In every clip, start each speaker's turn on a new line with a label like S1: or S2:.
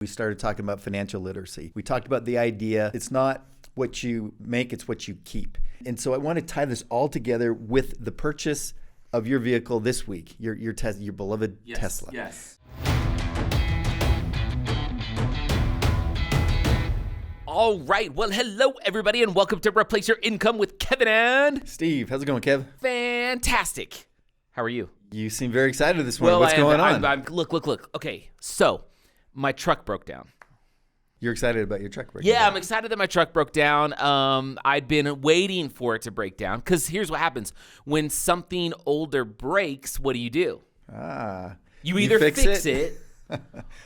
S1: We started talking about financial literacy. We talked about the idea it's not what you make, it's what you keep. And so I want to tie this all together with the purchase of your vehicle this week, your beloved Tesla.
S2: Yes. All right. Well, hello, everybody, and welcome to Replace Your Income with Kevin and
S1: Steve. How's it going, Kev?
S2: Fantastic. How are you?
S1: You seem very excited this morning. What's going on?
S2: Look. Okay, so my truck broke down.
S1: You're excited about your truck breaking down?
S2: Yeah, I'm excited that my truck broke down. I'd been waiting for it to break down because here's what happens. When something older breaks, what do? You either fix it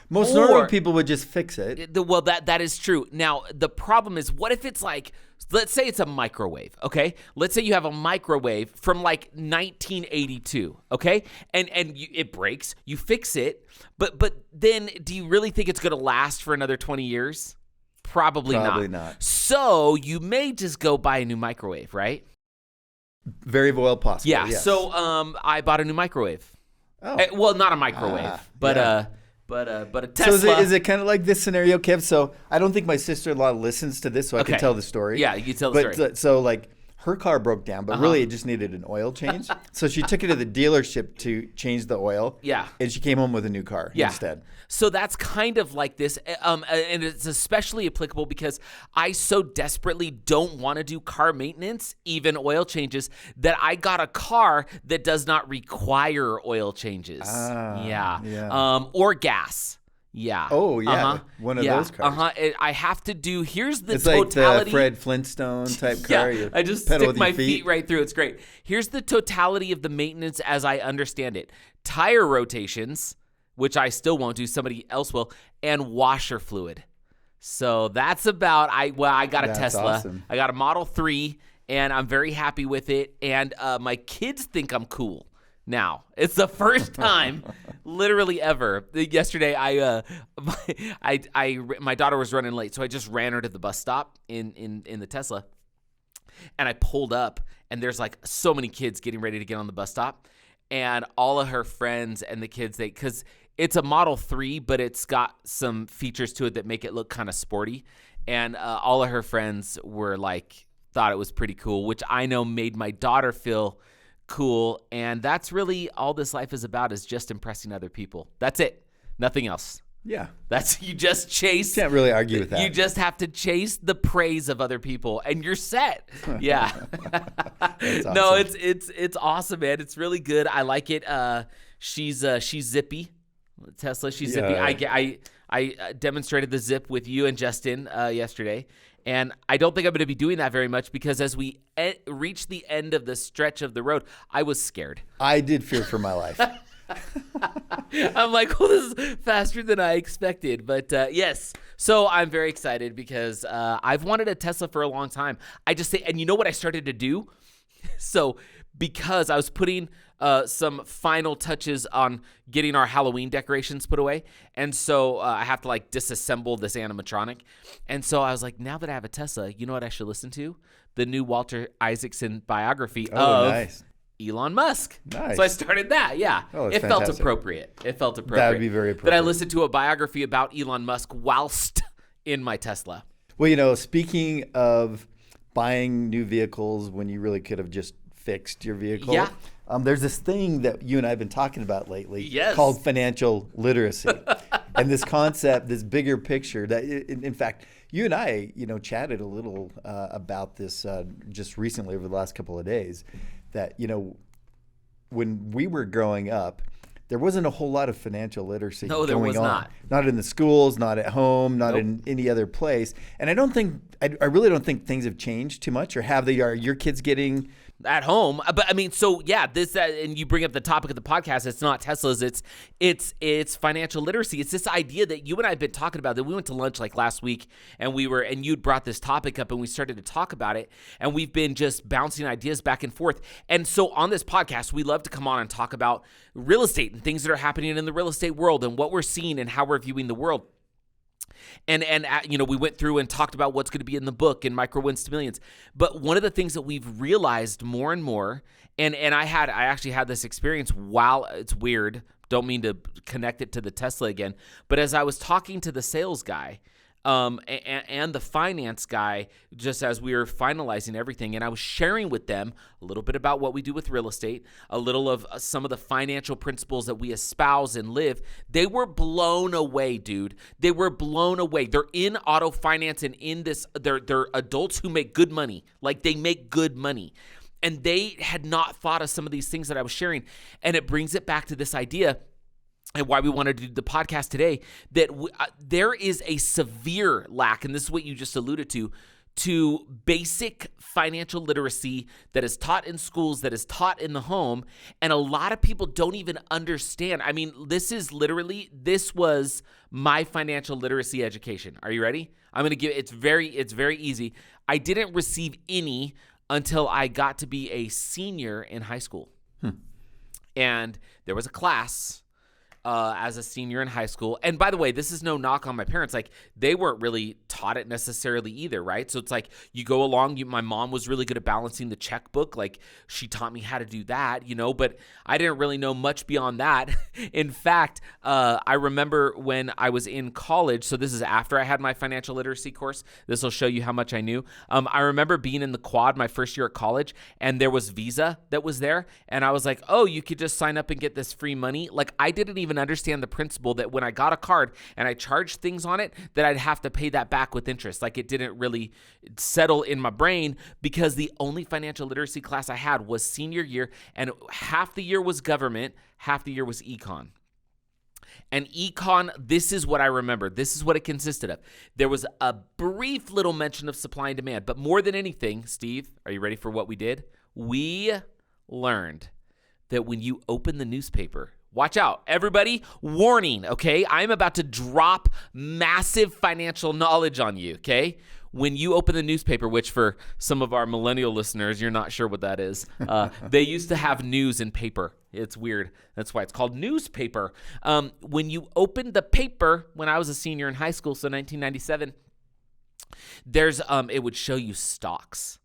S1: Most normal people would just fix it.
S2: Well, that is true. Now, the problem is, what if it's like, let's say it's a microwave, okay? Let's say you have a microwave from like 1982, okay? And it breaks, you fix it, but then do you really think it's going to last for another 20 years? Probably not. So you may just go buy a new microwave, right?
S1: Very well possible.
S2: Yeah.
S1: Yes.
S2: So I bought a new microwave.
S1: Oh.
S2: Well, not a microwave, but a Tesla.
S1: So is it kind of like this scenario, Kev? So I don't think my sister-in-law listens to this, so I can tell the story.
S2: Yeah, you tell the story.
S1: So like her car broke down, but really it just needed an oil change. So she took it to the dealership to change the oil.
S2: Yeah.
S1: And she came home with a new car instead.
S2: So that's kind of like this, and it's especially applicable because I so desperately don't want to do car maintenance, even oil changes, that I got a car that does not require oil changes. Or gas. Yeah.
S1: Oh, yeah. One of those cars.
S2: I have to do, here's the
S1: it's
S2: totality.
S1: It's like the Fred Flintstone type car.
S2: Yeah, I just stick my feet right through. It's great. Here's the totality of the maintenance as I understand it. Tire rotations, which I still won't do, somebody else will, and washer fluid. So that's about, I got a Tesla.
S1: Awesome.
S2: I got a Model 3, and I'm very happy with it. And my kids think I'm cool. Now, it's the first time, literally ever. Yesterday, my daughter was running late, so I just ran her to the bus stop in the Tesla, and I pulled up, and there's like so many kids getting ready to get on the bus stop, and all of her friends and the kids, because it's a Model 3, but it's got some features to it that make it look kind of sporty, and all of her friends were like, thought it was pretty cool, which I know made my daughter feel cool, and that's really all this life is about, is just impressing other people. That's it. Nothing else.
S1: Yeah.
S2: You just chase.
S1: Can't really argue with that.
S2: You just have to chase the praise of other people, and you're set. Yeah.
S1: That's awesome.
S2: No, it's awesome, man. It's really good. I like it. She's zippy. Tesla, she's zippy. I demonstrated the zip with you and Justin yesterday. And I don't think I'm going to be doing that very much because as we reach the end of the stretch of the road, I was scared.
S1: I did fear for my life.
S2: I'm like, well, this is faster than I expected. But yes, so I'm very excited because I've wanted a Tesla for a long time. And you know what I started to do? So because I was putting some final touches on getting our Halloween decorations put away. And so I have to like disassemble this animatronic. And so I was like, now that I have a Tesla, you know what I should listen to? The new Walter Isaacson biography of Elon Musk.
S1: Nice.
S2: So I started that. Yeah.
S1: It
S2: felt appropriate.
S1: That would be very appropriate.
S2: That I listened to a biography about Elon Musk whilst in my Tesla.
S1: Well, speaking of buying new vehicles when you really could have just fixed your vehicle.
S2: Yeah.
S1: There's this thing that you and I have been talking about lately
S2: called
S1: financial literacy. And this concept, this bigger picture that, in fact, you and I, chatted a little about this just recently over the last couple of days, that, when we were growing up, there wasn't a whole lot of financial literacy going on.
S2: No, there was not.
S1: Not in the schools, not at home, not in any other place. And I really don't think things have changed too much, or have they? Are your kids getting
S2: at home? But I mean, so yeah, and you bring up the topic of the podcast. It's not Teslas. It's financial literacy. It's this idea that you and I have been talking about. That we went to lunch like last week, and you'd brought this topic up, and we started to talk about it, and we've been just bouncing ideas back and forth. And so on this podcast, we love to come on and talk about real estate and things that are happening in the real estate world and what we're seeing and how we're viewing the world. And we went through and talked about what's going to be in the book and micro wins to millions. But one of the things that we've realized more and more, and I actually had this experience while it's weird. Don't mean to connect it to the Tesla again, but as I was talking to the sales guy, and the finance guy, just as we were finalizing everything, and I was sharing with them a little bit about what we do with real estate, a little of some of the financial principles that we espouse and live. They were blown away, dude. They were blown away. They're in auto finance and in this, they're adults who make good money. Like, they make good money. And they had not thought of some of these things that I was sharing. And it brings it back to this idea, and why we wanted to do the podcast today, that there is a severe lack, and this is what you just alluded to basic financial literacy that is taught in schools, that is taught in the home, and a lot of people don't even understand. I mean, this was my financial literacy education. Are you ready? I'm going to give it's very easy. I didn't receive any until I got to be a senior in high school. And there was a class as a senior in high school. And by the way, this is no knock on my parents. Like, they weren't really taught it necessarily either, right? So it's like you go along. My mom was really good at balancing the checkbook. Like, she taught me how to do that, but I didn't really know much beyond that. In fact, I remember when I was in college, so this is after I had my financial literacy course. This will show you how much I knew. I remember being in the quad my first year at college, and there was Visa that was there. And I was like, oh, you could just sign up and get this free money. Like, I didn't even understand the principle that when I got a card and I charged things on it, that I'd have to pay that back with interest. Like, it didn't really settle in my brain, because the only financial literacy class I had was senior year, and half the year was government, half the year was econ. And econ, this is what I remember. This is what it consisted of. There was a brief little mention of supply and demand, but more than anything, Steve, are you ready for what we did? We learned that when you open the newspaper, watch out, everybody, warning, okay? I'm about to drop massive financial knowledge on you, okay? When you open the newspaper, which for some of our millennial listeners, you're not sure what that is. They used to have news in paper. It's weird. That's why it's called newspaper. When you open the paper, when I was a senior in high school, so 1997, there's it would show you stocks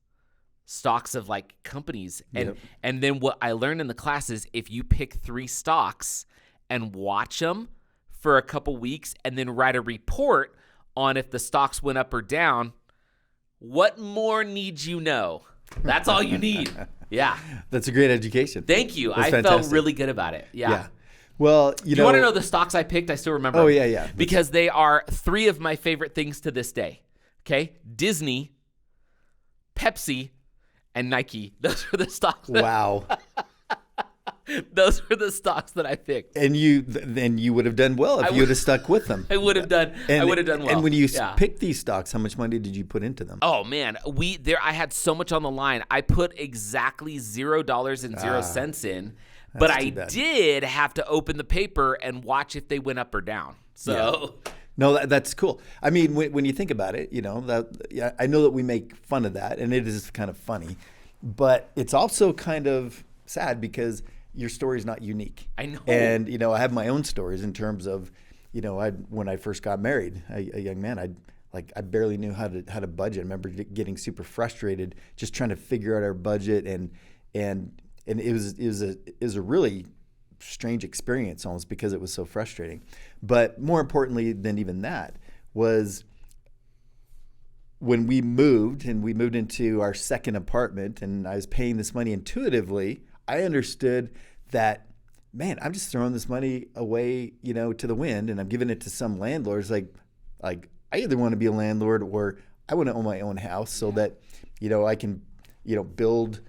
S2: of like companies. And then what I learned in the class is if you pick 3 stocks and watch them for a couple weeks and then write a report on if the stocks went up or down, what more need you know? That's all you need. Yeah.
S1: That's a great education.
S2: Thank you.
S1: That's
S2: I
S1: fantastic.
S2: felt really good about it. Yeah.
S1: Well,
S2: Do you want to know the stocks I picked? I still remember.
S1: Oh,
S2: them.
S1: yeah.
S2: Because they are 3 of my favorite things to this day. Okay? Disney, Pepsi, and Nike. Those are the stocks.
S1: Wow.
S2: Those were the stocks that I picked.
S1: And then you would have done well if you would have stuck with them.
S2: I would have done well.
S1: And when you picked these stocks, how much money did you put into them?
S2: Oh man, I had so much on the line. I put exactly $0.00 in, but I did have to open the paper and watch if they went up or down. So.
S1: Yeah. No, that's cool. I mean, when you think about it, I know that we make fun of that, and it is kind of funny, but it's also kind of sad because your story is not unique.
S2: I know.
S1: And, I have my own stories in terms of, when I first got married, a young man, I barely knew how to budget. I remember getting super frustrated just trying to figure out our budget, and it was a really strange experience almost because it was so frustrating. But more importantly than even that was when we moved into our second apartment and I was paying this money intuitively, I understood that, man, I'm just throwing this money away, to the wind, and I'm giving it to some landlords. Like I either want to be a landlord or I want to own my own house so that, I can, build,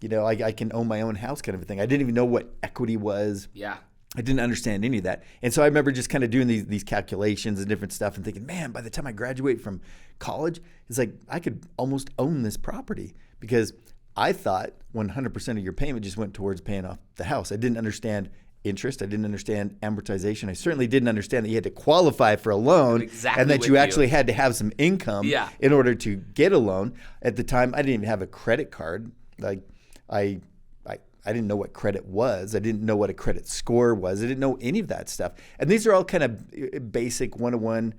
S1: I can own my own house kind of a thing. I didn't even know what equity was.
S2: Yeah.
S1: I didn't understand any of that. And so I remember just kind of doing these calculations and different stuff and thinking, man, by the time I graduate from college, it's like I could almost own this property, because I thought 100% of your payment just went towards paying off the house. I didn't understand interest. I didn't understand amortization. I certainly didn't understand that you had to qualify for a loan and that you actually had to have some income in order to get a loan. At the time, I didn't even have a credit card. Like I didn't know what credit was. I didn't know what a credit score was. I didn't know any of that stuff. And these are all kind of basic 101,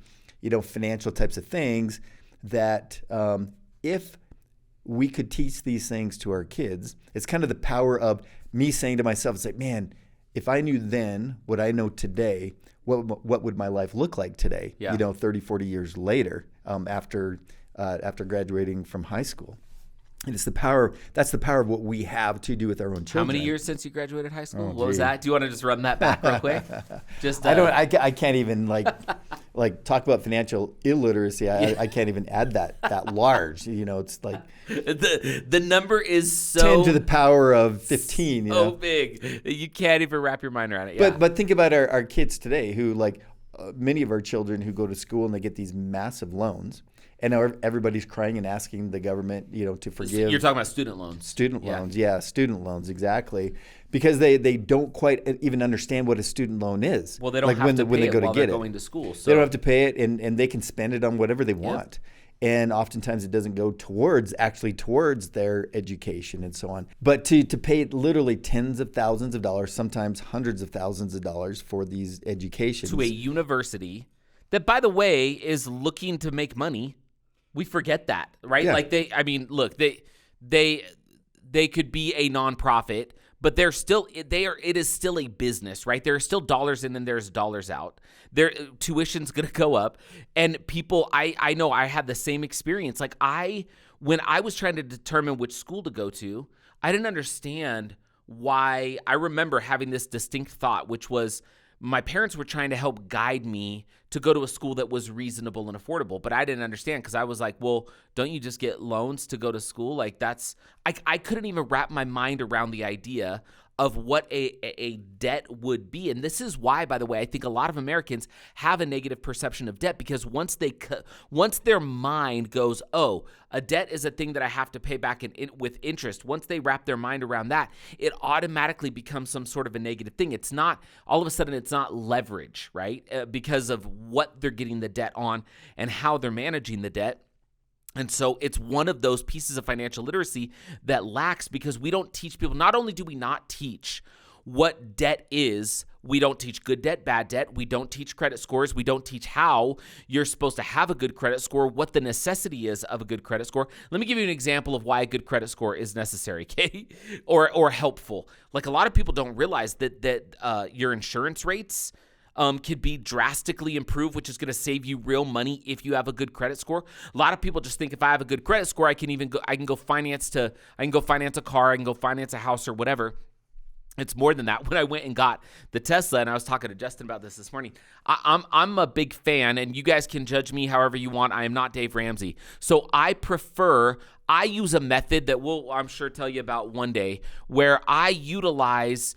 S1: financial types of things that if we could teach these things to our kids, it's kind of the power of me saying to myself, it's like, man, if I knew then what I know today, what would my life look like today, 30, 40 years later after graduating from high school. And it's that's the power of what we have to do with our own children.
S2: How many years since you graduated high school? What was that? Do you want to just run that back real quick? Just
S1: I can't even like talk about financial illiteracy. I can't even add that large. It's like
S2: the number is so
S1: 10 to the power of 15.
S2: So big, you can't even wrap your mind around it. Yeah.
S1: But think about our kids today, who many of our children who go to school and they get these massive loans. And now everybody's crying and asking the government, to forgive.
S2: You're talking about student loans.
S1: Student loans, exactly. Because they don't quite even understand what a student loan is.
S2: Well, they don't have to pay it while they're going to school. So.
S1: They don't have to pay it, and they can spend it on whatever they want. And oftentimes it doesn't go towards their education and so on. But to pay literally tens of thousands of dollars, sometimes hundreds of thousands of dollars for these educations.
S2: To a university that, by the way, is looking to make money. We forget that, right?
S1: Yeah.
S2: They could be a nonprofit, but it is still a business, right? There are still dollars in and there's dollars out. Their tuition's going to go up. And people, I know I had the same experience. When I was trying to determine which school to go to, I didn't understand why. I remember having this distinct thought, which was, my parents were trying to help guide me to go to a school that was reasonable and affordable, but I didn't understand, because I was like, well, don't you just get loans to go to school? I couldn't even wrap my mind around the idea of what a debt would be. And this is why, by the way, I think a lot of Americans have a negative perception of debt, because once their mind goes, oh, a debt is a thing that I have to pay back with interest. Once they wrap their mind around that, it automatically becomes some sort of a negative thing. It's not, all of a sudden, it's not leverage, right? Because of what they're getting the debt on and how they're managing the debt. And so it's one of those pieces of financial literacy that lacks, because we don't teach people. Not only do we not teach what debt is, we don't teach good debt, bad debt. We don't teach credit scores. We don't teach how you're supposed to have a good credit score, what the necessity is of a good credit score. Let me give you an example of why a good credit score is necessary, okay, or helpful. A lot of people don't realize that your insurance rates could be drastically improved, which is going to save you real money if you have a good credit score. A lot of people just think, if I have a good credit score, I can go finance a car, I can go finance a house or whatever. It's more than that. When I went and got the Tesla, and I was talking to Justin about this morning, I'm a big fan, and you guys can judge me however you want. I am not Dave Ramsey. So I use a method that I'm sure tell you about one day, where I utilize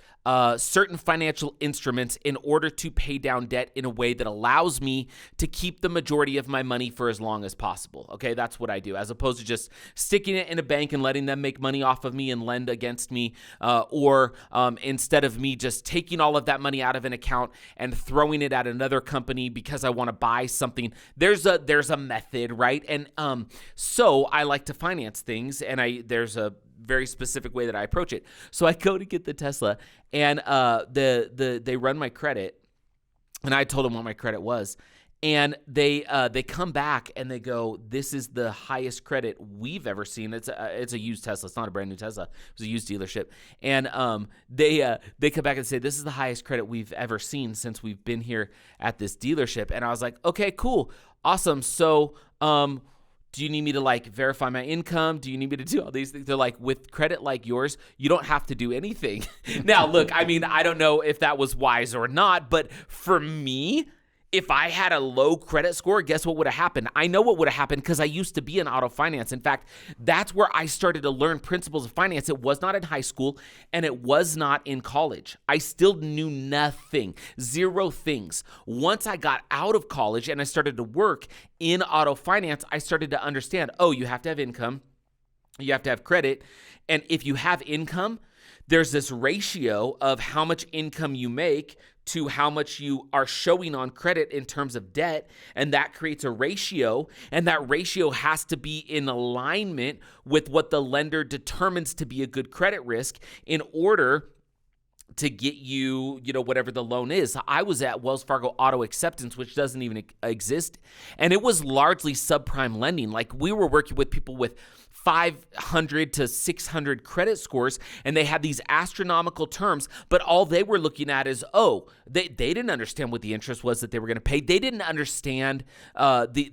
S2: certain financial instruments in order to pay down debt in a way that allows me to keep the majority of my money for as long as possible. Okay, that's what I do, as opposed to just sticking it in a bank and letting them make money off of me and lend against me, or instead of me just taking all of that money out of an account and throwing it at another company because I want to buy something. There's a method, right? And so I like to finance things, and there's a very specific way that I approach it. So I go to get the Tesla, and they run my credit, and I told them what my credit was, and they come back and they go, "This is the highest credit we've ever seen." It's a used Tesla. It's not a brand new Tesla. It was a used dealership, and they come back and say, "This is the highest credit we've ever seen since we've been here at this dealership." And I was like, "Okay, cool, awesome. So do you need me to verify my income? Do you need me to do all these things?" They're like, "With credit like yours, you don't have to do anything." Now, look, I don't know if that was wise or not, but for me, if I had a low credit score, guess what would have happened? I know what would have happened, because I used to be in auto finance. In fact, that's where I started to learn principles of finance. It was not in high school, and it was not in college. I still knew nothing, zero things. Once I got out of college and I started to work in auto finance, I started to understand, oh, you have to have income, you have to have credit, and if you have income, there's this ratio of how much income you make to how much you are showing on credit in terms of debt, and that creates a ratio, and that ratio has to be in alignment with what the lender determines to be a good credit risk in order to get you, whatever the loan is. I was at Wells Fargo Auto Acceptance, which doesn't even exist. And it was largely subprime lending. Like, we were working with people with 500 to 600 credit scores, and they had these astronomical terms, but all they were looking at is, they didn't understand what the interest was that they were going to pay. They didn't understand they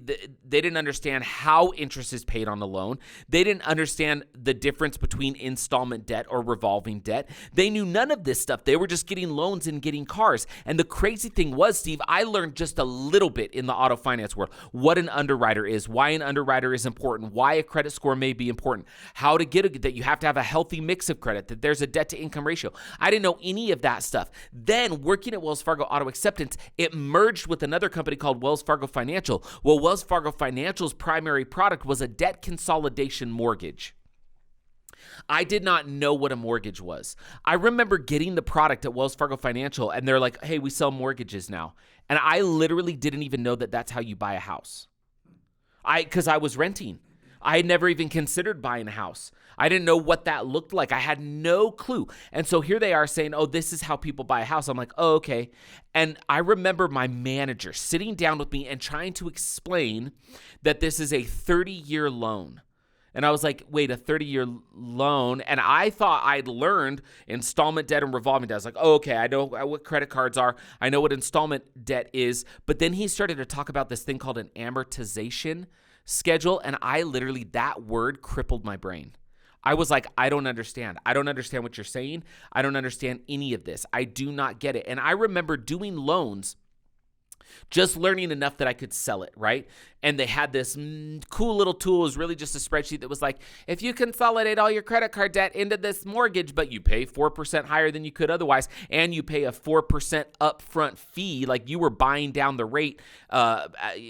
S2: didn't understand how interest is paid on the loan. They didn't understand the difference between installment debt or revolving debt. They knew none of this stuff. They were just getting loans and getting cars. And the crazy thing was, Steve, I learned just a little bit in the auto finance world what an underwriter is, why an underwriter is important, why a credit score may be important, how to get that you have to have a healthy mix of credit, that there's a debt to income ratio. I didn't know any of that stuff. Then working at Wells Fargo Auto Acceptance, it merged with another company called Wells Fargo Financial. Well, Wells Fargo Financial's primary product was a debt consolidation mortgage. I did not know what a mortgage was. I remember getting the product at Wells Fargo Financial, and they're like, hey, we sell mortgages now. And I literally didn't even know that that's how you buy a house. Because I was renting. I had never even considered buying a house. I didn't know what that looked like. I had no clue. And so here they are saying, this is how people buy a house. I'm like, okay. And I remember my manager sitting down with me and trying to explain that this is a 30-year loan. And I was like, wait, a 30-year loan? And I thought I'd learned installment debt and revolving debt. I was like, okay, I know what credit cards are. I know what installment debt is. But then he started to talk about this thing called an amortization schedule. And I literally, that word crippled my brain. I was like, I don't understand. I don't understand what you're saying. I don't understand any of this. I do not get it. And I remember doing loans, just learning enough that I could sell it, right? And they had this cool little tool. It was really just a spreadsheet that was like, if you consolidate all your credit card debt into this mortgage, but you pay 4% higher than you could otherwise, and you pay a 4% upfront fee, like you were buying down the rate,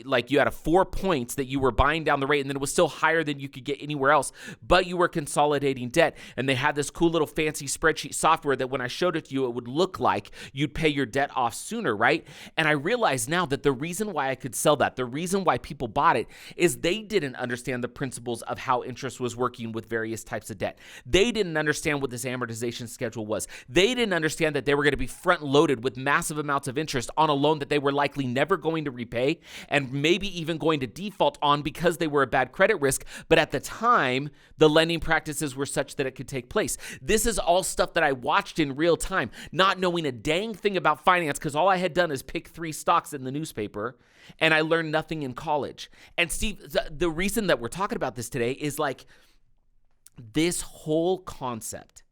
S2: like you had 4 points that you were buying down the rate, and then it was still higher than you could get anywhere else, but you were consolidating debt. And they had this cool little fancy spreadsheet software that when I showed it to you, it would look like you'd pay your debt off sooner, right? And I realized now that the reason why I could sell that, the reason why people bought it, is they didn't understand the principles of how interest was working with various types of debt. They didn't understand what this amortization schedule was. They didn't understand that they were going to be front loaded with massive amounts of interest on a loan that they were likely never going to repay and maybe even going to default on because they were a bad credit risk. But at the time, the lending practices were such that it could take place. This is all stuff that I watched in real time, not knowing a dang thing about finance because all I had done is pick 3 stocks in the newspaper, and I learned nothing in college. And Steve, the reason that we're talking about this today is like this whole concept.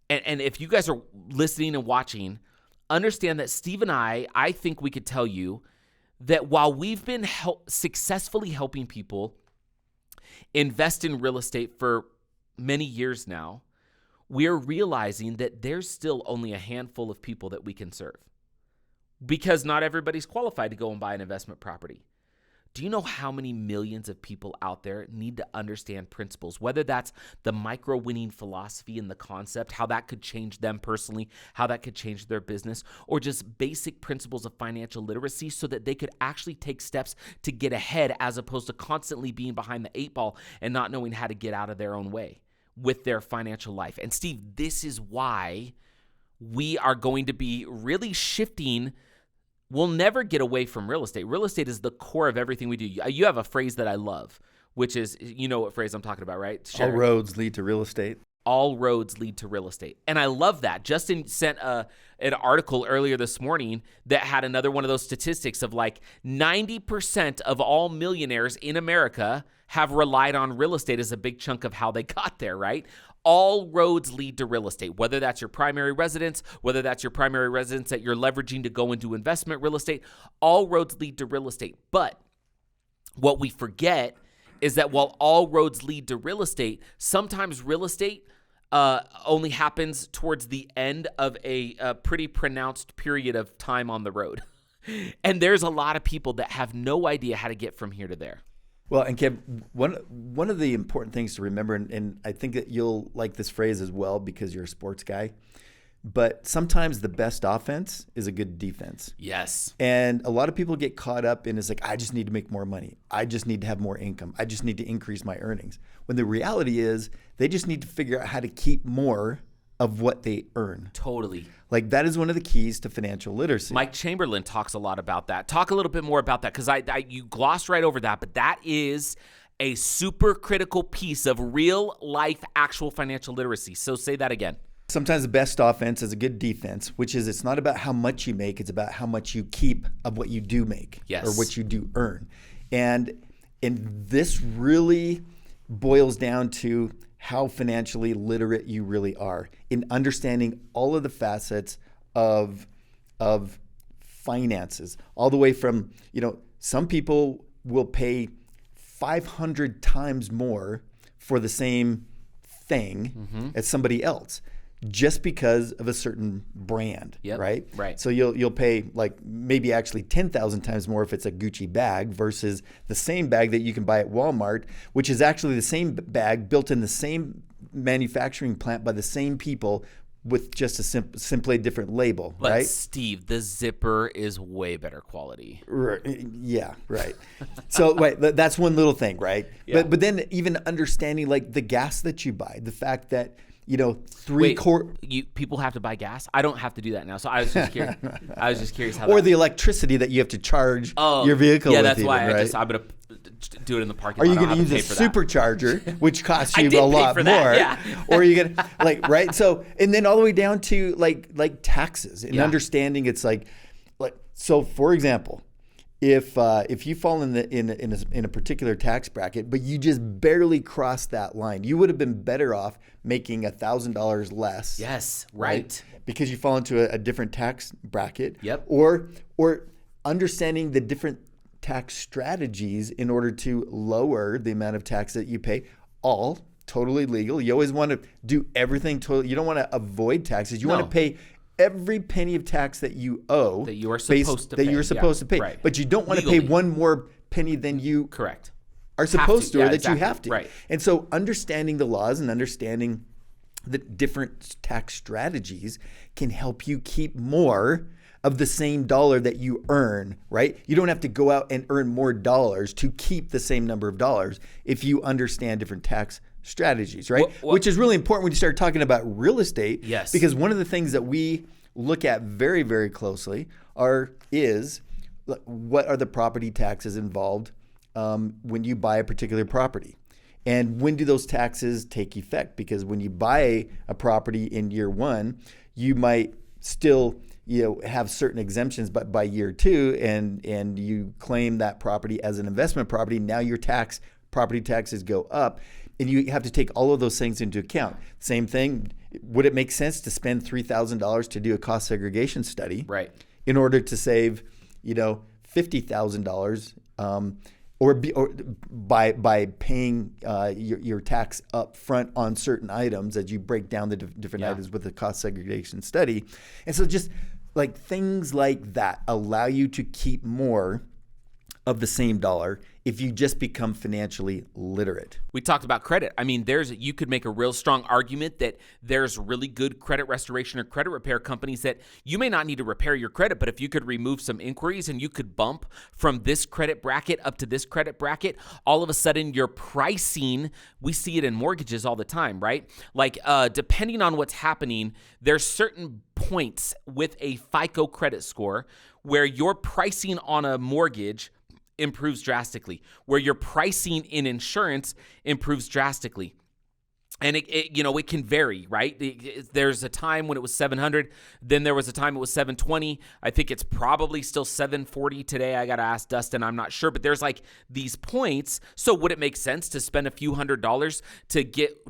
S2: And if you guys are listening and watching, understand that Steve and I think we could tell you that while we've been successfully helping people invest in real estate for many years now, we're realizing that there's still only a handful of people that we can serve, because not everybody's qualified to go and buy an investment property. Do you know how many millions of people out there need to understand principles, whether that's the micro-winning philosophy and the concept, how that could change them personally, how that could change their business, or just basic principles of financial literacy so that they could actually take steps to get ahead as opposed to constantly being behind the 8 ball and not knowing how to get out of their own way with their financial life. And Steve, this is why we are going to be really shifting. We'll never get away from real estate. Real estate is the core of everything we do. You have a phrase that I love, which is, you know what phrase I'm talking about, right?
S1: All roads lead to real estate.
S2: All roads lead to real estate. And I love that. Justin sent an article earlier this morning that had another one of those statistics of like 90% of all millionaires in America have relied on real estate as a big chunk of how they got there, right? All roads lead to real estate, whether that's your primary residence, whether that's your primary residence that you're leveraging to go into investment real estate, all roads lead to real estate. But what we forget is that while all roads lead to real estate, sometimes real estate only happens towards the end of a pretty pronounced period of time on the road. And there's a lot of people that have no idea how to get from here to there.
S1: Well, and Kev, one of the important things to remember, and I think that you'll like this phrase as well because you're a sports guy, but sometimes the best offense is a good defense.
S2: Yes.
S1: And a lot of people get caught up in, it's like, I just need to make more money. I just need to have more income. I just need to increase my earnings. When the reality is they just need to figure out how to keep more of what they earn.
S2: Totally.
S1: Like that is one of the keys to financial literacy.
S2: Mike Chamberlain talks a lot about that. Talk a little bit more about that, because you glossed right over that, but that is a super critical piece of real life actual financial literacy. So say that again.
S1: Sometimes the best offense is a good defense, which is it's not about how much you make, it's about how much you keep of what you do make or what you do earn. And this really boils down to how financially literate you really are in understanding all of the facets of finances, all the way from, some people will pay 500 times more for the same thing as somebody else, just because of a certain brand, right?
S2: Right.
S1: So you'll pay like maybe actually 10,000 times more if it's a Gucci bag versus the same bag that you can buy at Walmart, which is actually the same bag built in the same manufacturing plant by the same people with just a simply different label,
S2: but
S1: right?
S2: Steve, the zipper is way better quality.
S1: Yeah, right. So that's one little thing, right?
S2: Yeah.
S1: But then even understanding like the gas that you buy, the fact that
S2: people have to buy gas? I don't have to do that now. So I was just curious. How.
S1: Or the electricity that you have to charge your vehicle.
S2: Yeah,
S1: with
S2: that's why
S1: right?
S2: I'm gonna do it in the parking
S1: lot. Are
S2: lot.
S1: you going to use a supercharger, which costs you a lot more?
S2: Yeah.
S1: Or are you going to right? So and then all the way down to like taxes and understanding. It's like so. For example, if you fall in a particular tax bracket, but you just barely crossed that line, you would have been better off making $1,000 less.
S2: Yes, right.
S1: Because you fall into a different tax bracket.
S2: Yep.
S1: Or understanding the different tax strategies in order to lower the amount of tax that you pay, all totally legal. You always want to do everything totally. You don't want to avoid taxes. You want to pay every penny of tax that you owe
S2: that you are supposed to pay.
S1: You're supposed to pay.
S2: Right.
S1: But you don't want to pay one more penny than you are supposed to, or that you have to.
S2: Right.
S1: And so understanding the laws and understanding the different tax strategies can help you keep more of the same dollar that you earn, right? You don't have to go out and earn more dollars to keep the same number of dollars if you understand different tax strategies, right? Which is really important when you start talking about real estate.
S2: Yes.
S1: Because one of the things that we look at very, very closely is what are the property taxes involved when you buy a particular property? And when do those taxes take effect? Because when you buy a property in year one, you might still have certain exemptions, but by year two, and you claim that property as an investment property, now your property taxes go up, and you have to take all of those things into account. Same thing, would it make sense to spend $3,000 to do a cost segregation study,
S2: right,
S1: in order to save, $50,000, or by paying your tax up front on certain items as you break down the different items with the cost segregation study. And so just like things like that allow you to keep more of the same dollar if you just become financially literate.
S2: We talked about credit. I mean, you could make a real strong argument that there's really good credit restoration or credit repair companies that you may not need to repair your credit, but if you could remove some inquiries and you could bump from this credit bracket up to this credit bracket, all of a sudden your pricing, we see it in mortgages all the time, right? Like depending on what's happening, there's certain points with a FICO credit score where your pricing on a mortgage improves drastically, where your pricing in insurance improves drastically. And it can vary, right? There's a time when it was 700, then there was a time it was 720. I think it's probably still 740 today. I got to ask Dustin, I'm not sure, but there's like these points. So would it make sense to spend a few $100s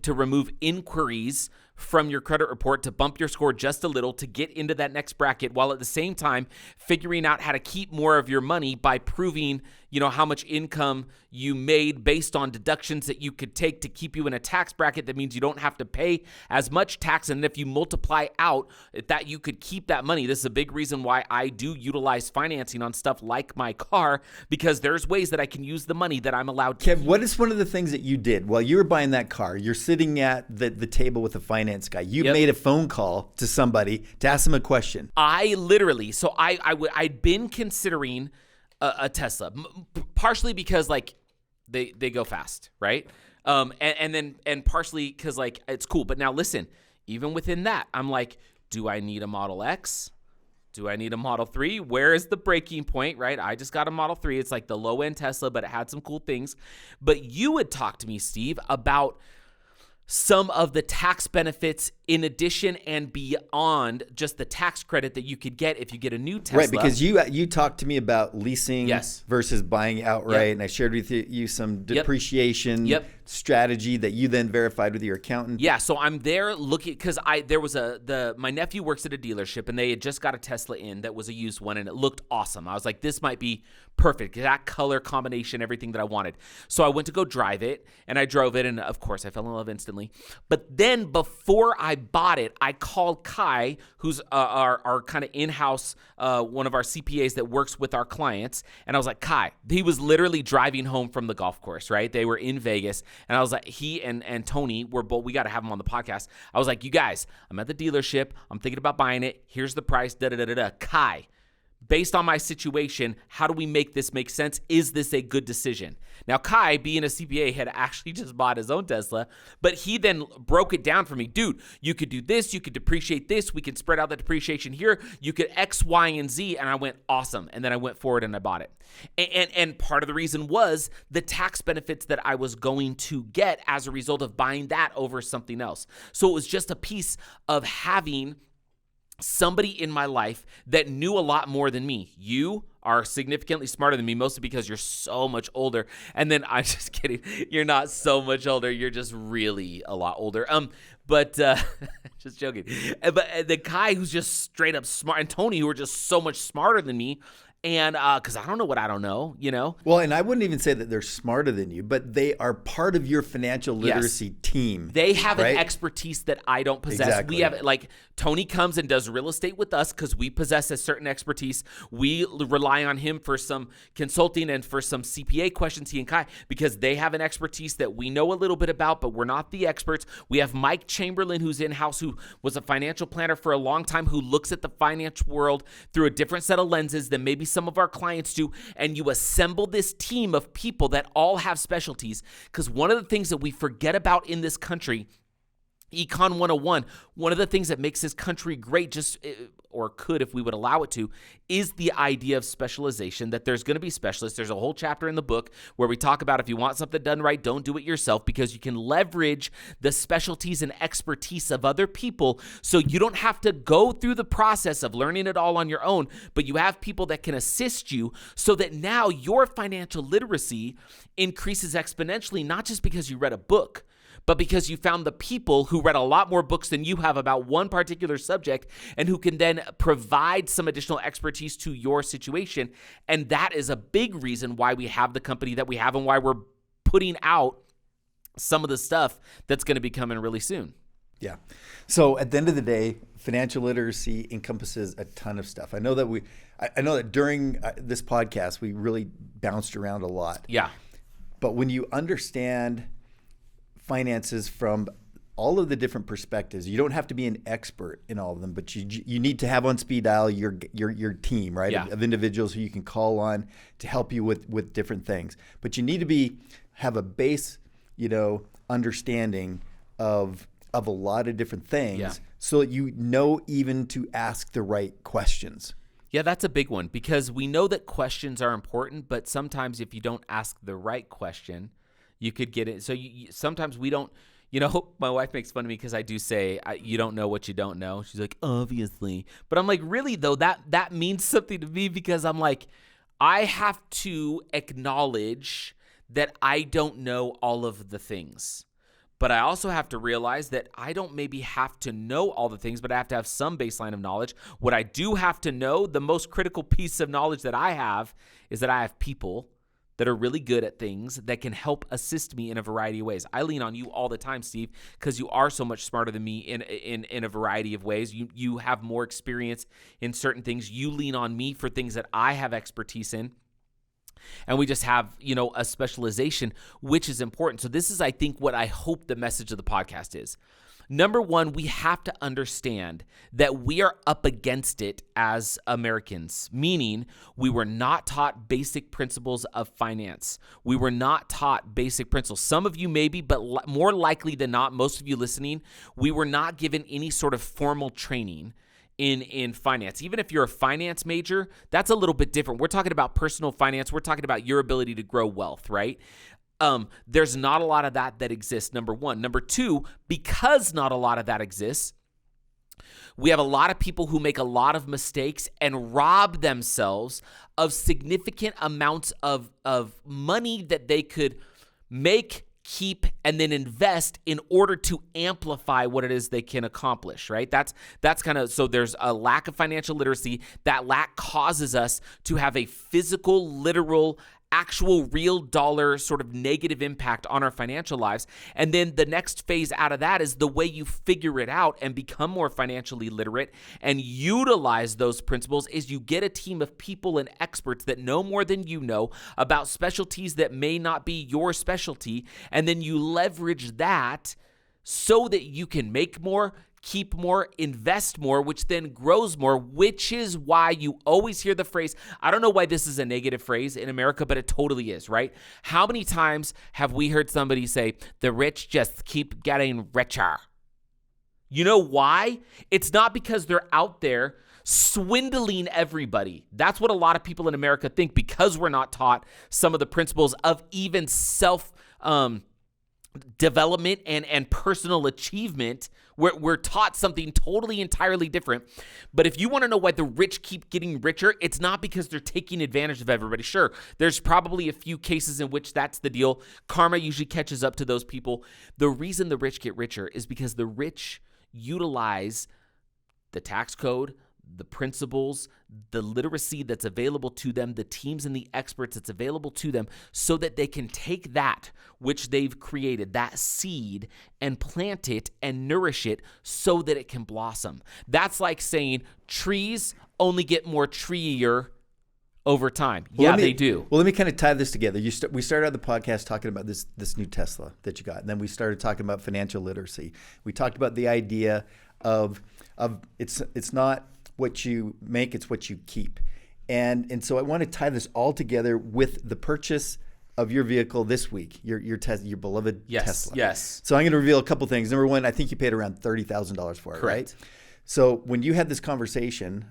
S2: to remove inquiries from your credit report to bump your score just a little to get into that next bracket, while at the same time figuring out how to keep more of your money by proving, how much income you made based on deductions that you could take to keep you in a tax bracket that means you don't have to pay as much tax. And if you multiply out that, you could keep that money. This is a big reason why I do utilize financing on stuff like my car, because there's ways that I can use the money that I'm allowed to.
S1: Kev, what is one of the things that you did while you were buying that car? You're sitting at the table with the finance guy. You made a phone call to somebody to ask them a question.
S2: I literally, so I'd been considering a Tesla, partially because like they go fast, right? And partially because like it's cool. But now listen, even within that, I'm like, do I need a Model X? Do I need a Model 3? Where is the breaking point, right? I just got a Model 3. It's like the low-end Tesla, but it had some cool things. But you would talk to me, Steve, about some of the tax benefits in addition and beyond just the tax credit that you could get if you get a new Tesla.
S1: Right, because you talked to me about leasing versus buying outright, and I shared with you some depreciation strategy that you then verified with your accountant.
S2: Yeah, so I'm there looking because there was my nephew works at a dealership and they had just got a Tesla in that was a used one and it looked awesome. I was like, this might be perfect, that color combination, everything that I wanted. So I went to go drive it and I drove it and of course I fell in love instantly. But then before I bought it, I called Kai, who's our kind of in-house, one of our CPAs that works with our clients. And I was like, Kai, he was literally driving home from the golf course, right? They were in Vegas. And I was like, he and Tony were both, we got to have him on the podcast. I was like, you guys, I'm at the dealership. I'm thinking about buying it. Here's the price, da-da-da-da-da. Kai, based on my situation, how do we make this make sense? Is this a good decision? Now, Kai, being a CPA, had actually just bought his own Tesla, but he then broke it down for me. Dude, you could do this. You could depreciate this. We can spread out the depreciation here. You could X, Y, and Z. And I went, awesome. And then I went forward and I bought it. And part of the reason was the tax benefits that I was going to get as a result of buying that over something else. So it was just a piece of having somebody in my life that knew a lot more than me. You are significantly smarter than me, mostly because you're so much older. And then I'm just kidding. You're not so much older. You're just really a lot older. But just joking. But the guy who's just straight up smart, and Tony, who are just so much smarter than me. And because I don't know what I don't know, you know?
S1: Well, and I wouldn't even say that they're smarter than you, but they are part of your financial literacy team.
S2: They have an expertise that I don't possess.
S1: Exactly.
S2: We have, like, Tony comes and does real estate with us because we possess a certain expertise. We rely on him for some consulting and for some CPA questions, he and Kai, because they have an expertise that we know a little bit about, but we're not the experts. We have Mike Chamberlain, who's in-house, who was a financial planner for a long time, who looks at the financial world through a different set of lenses than maybe some of our clients do, and you assemble this team of people that all have specialties. Because one of the things that we forget about in this country, Econ 101, one of the things that makes this country great, or could if we would allow it to, is the idea of specialization, that there's going to be specialists. There's a whole chapter in the book where we talk about if you want something done right, don't do it yourself, because you can leverage the specialties and expertise of other people so you don't have to go through the process of learning it all on your own, but you have people that can assist you so that now your financial literacy increases exponentially, not just because you read a book, but because you found the people who read a lot more books than you have about one particular subject and who can then provide some additional expertise to your situation. And that is a big reason why we have the company that we have and why we're putting out some of the stuff that's going to be coming really soon.
S1: Yeah. So at the end of the day, financial literacy encompasses a ton of stuff. I know that during this podcast, we really bounced around a lot.
S2: Yeah.
S1: But when you understand finances from all of the different perspectives, you don't have to be an expert in all of them, but you need to have on speed dial your team, right?
S2: Yeah.
S1: Of individuals who you can call on to help you with different things. But you need to have a base, understanding of a lot of different things, so that you know even to ask the right questions.
S2: Yeah, that's a big one, because we know that questions are important, but sometimes if you don't ask the right question, you could get it. So sometimes we don't, my wife makes fun of me because I do say, you don't know what you don't know. She's like, obviously. But I'm like, really though, that means something to me, because I'm like, I have to acknowledge that I don't know all of the things. But I also have to realize that I don't maybe have to know all the things, but I have to have some baseline of knowledge. What I do have to know, the most critical piece of knowledge that I have, is that I have people that are really good at things that can help assist me in a variety of ways. I lean on you all the time, Steve, because you are so much smarter than me in a variety of ways. You have more experience in certain things. You lean on me for things that I have expertise in. and we just have, a specialization, which is important. So this is, I think, what I hope the message of the podcast is. Number one, we have to understand that we are up against it as Americans, meaning we were not taught basic principles of finance. We were not taught basic principles. Some of you maybe, but more likely than not, most of you listening, we were not given any sort of formal training in finance. Even if you're a finance major, that's a little bit different. We're talking about personal finance. We're talking about your ability to grow wealth, right? There's not a lot of that exists, number one. Number two, because not a lot of that exists, we have a lot of people who make a lot of mistakes and rob themselves of significant amounts of money that they could make, keep, and then invest in order to amplify what it is they can accomplish, right? That's kind of, so there's a lack of financial literacy. That lack causes us to have a physical, literal, actual real dollar sort of negative impact on our financial lives. And then the next phase out of that is the way you figure it out and become more financially literate and utilize those principles is you get a team of people and experts that know more than you know about specialties that may not be your specialty. And then you leverage that so that you can make more, keep more, invest more, which then grows more, which is why you always hear the phrase, I don't know why this is a negative phrase in America, but it totally is, right? How many times have we heard somebody say, the rich just keep getting richer? You know why? It's not because they're out there swindling everybody. That's what a lot of people in America think, because we're not taught some of the principles of even self development and personal achievement. We're taught something totally entirely different. But if you want to know why the rich keep getting richer, it's not because they're taking advantage of everybody. Sure, there's probably a few cases in which that's the deal. Karma usually catches up to those people. The reason the rich get richer is because the rich utilize the tax code, the principles, the literacy that's available to them, the teams and the experts that's available to them, so that they can take that which they've created, that seed, and plant it and nourish it so that it can blossom. That's like saying trees only get more treeier over time. Well, they do.
S1: Well, let me kind of tie this together. We started out the podcast talking about this new Tesla that you got, and then we started talking about financial literacy. We talked about the idea of it's not what you make, it's what you keep. And so I want to tie this all together with the purchase of your vehicle this week, your beloved Tesla.
S2: Yes.
S1: So I'm going to reveal a couple things. Number one, I think you paid around $30,000 for it,
S2: Correct.
S1: Right? So when you had this conversation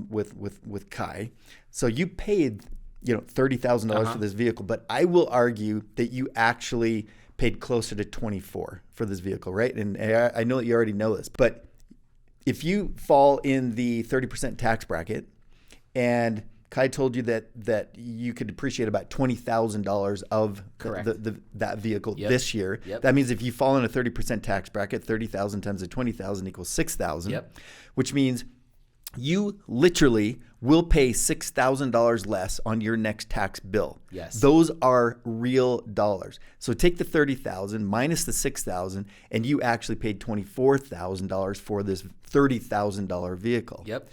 S1: with Kai, so you paid $30,000 for this vehicle, but I will argue that you actually paid closer to $24,000 for this vehicle, right? And I know that you already know this, but if you fall in the 30% tax bracket, and Kai told you that you could depreciate about $20,000 of that vehicle this year.
S2: Yep.
S1: That means if you fall in a 30% tax bracket, 30,000 times the 20,000 equals 6,000.
S2: Yep.
S1: Which means you literally will pay $6,000 less on your next tax bill.
S2: Yes.
S1: Those are real dollars. So take the $30,000 minus the $6,000, and you actually paid $24,000 for this $30,000 vehicle.
S2: Yep.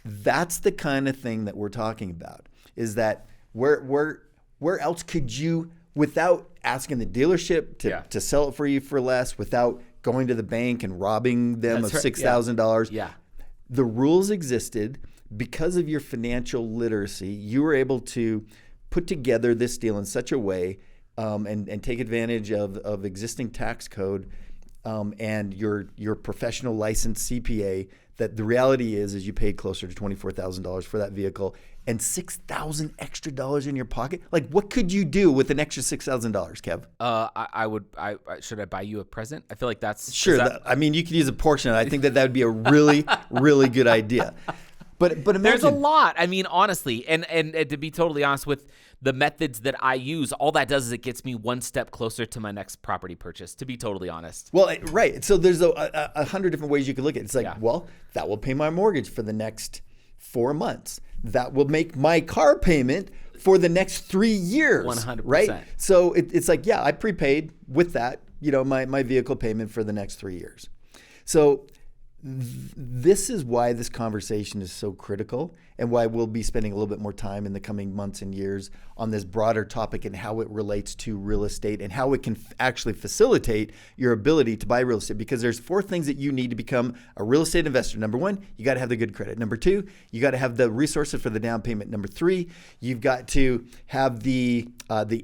S1: That's the kind of thing that we're talking about, is that where else could you, without asking the dealership to sell it for you for less, without going to the bank and robbing them of $6,000.
S2: Yeah.
S1: The rules existed because of your financial literacy. You were able to put together this deal in such a way and take advantage of existing tax code and your professional licensed CPA, that the reality is you paid closer to $24,000 for that vehicle and $6,000 extra dollars in your pocket. Like, what could you do with an extra $6,000, Kev?
S2: Should I buy you a present? I feel like that's
S1: sure. You could use a portion of it. I think that would be a really, really good idea. But imagine,
S2: there's a lot. I mean, honestly, and to be totally honest with the methods that I use, all that does is it gets me one step closer to my next property purchase, to be totally honest.
S1: Well, right. So there's a 100 different ways you could look at it. It's like, well, that will pay my mortgage for the next 4 months. That will make my car payment for the next 3 years.
S2: 100%.
S1: Right? So it's like, I prepaid with that, my vehicle payment for the next 3 years. So this is why this conversation is so critical, and why we'll be spending a little bit more time in the coming months and years on this broader topic and how it relates to real estate and how it can actually facilitate your ability to buy real estate. Because there's 4 things that you need to become a real estate investor. Number 1, you got to have the good credit. Number 2, you got to have the resources for the down payment. Number 3, you've got to have the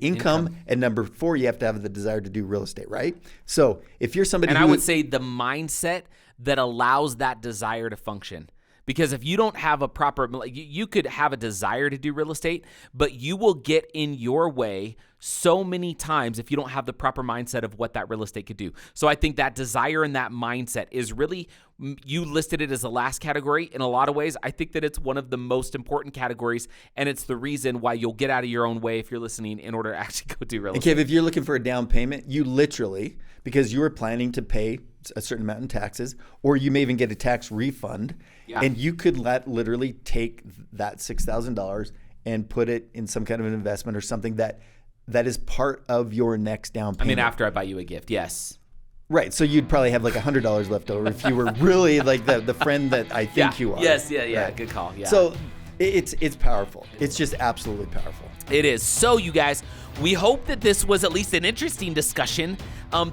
S1: income. And number 4, you have to have the desire to do real estate, right? So if you're somebody
S2: and
S1: who,
S2: I would say the mindset that allows that desire to function. Because if you don't have a proper, you could have a desire to do real estate, but you will get in your way so many times if you don't have the proper mindset of what that real estate could do. So I think that desire and that mindset is really, you listed it as the last category. In a lot of ways, I think that it's one of the most important categories, and it's the reason why you'll get out of your own way if you're listening in order to actually go do real estate.
S1: Okay, if you're looking for a down payment, you literally, because you were planning to pay a certain amount in taxes, or you may even get a tax refund, and you could literally take that $6,000 and put it in some kind of an investment or something that is part of your next down payment.
S2: I mean, after I buy you a gift, yes.
S1: Right, so you'd probably have like $100 left over if you were really like the friend that I think you are.
S2: Yes,
S1: right?
S2: Good call. Yeah.
S1: So it's powerful. It's just absolutely powerful.
S2: It is. So, you guys, we hope that this was at least an interesting discussion.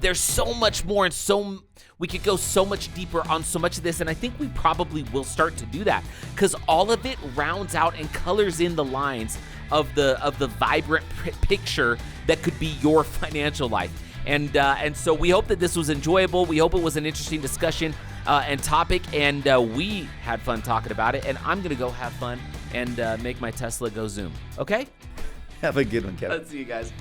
S2: There's so much more, and we could go so much deeper on so much of this, and I think we probably will start to do that because all of it rounds out and colors in the lines of the vibrant picture that could be your financial life. And so we hope that this was enjoyable. We hope it was an interesting discussion and topic, and we had fun talking about it. And I'm gonna go have fun and make my Tesla go zoom. Okay?
S1: Have a good one, Kevin.
S2: Let's see you guys.